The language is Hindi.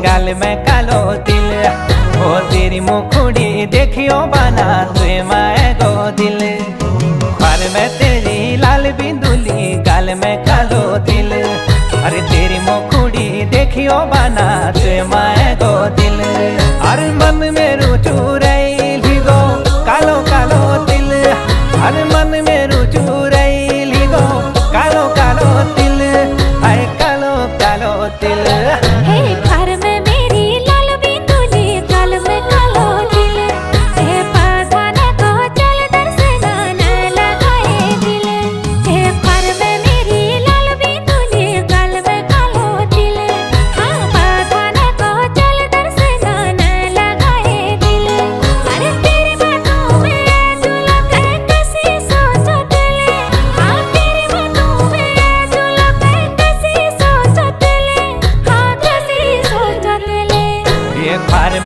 गाल में कालो तिल, ओ तेरी मुखड़ी देखियो बना तुए माए गो दिल। ख्वार में तेरी लाल बिंदुली गाल में कालो तिल, अरे तेरी मुखड़ी देखियो बना तुए माए गो दिल। अरे मन में रुचु रही गो कालो कालो तिल, अरे मन में रुचु रही गो कालो कालो तिल, हाय कालो कालो तिल। हे घर में मेरी लाल बिंदुली गाल में कालो तिल, हे पधाने को चल दर्शन लगाए दिल। हे घर में मेरी लाल बिंदुली गाल में कालो तिल, हाँ पधाने को चल दर्शन लगाए दिल। अरे तेरी बातों में झुलक कैसी सोचत ले, हाँ तेरी बातों में झुलक कैसी सोचत ले, हाँ कैसी सोचत ले। ये ख्वार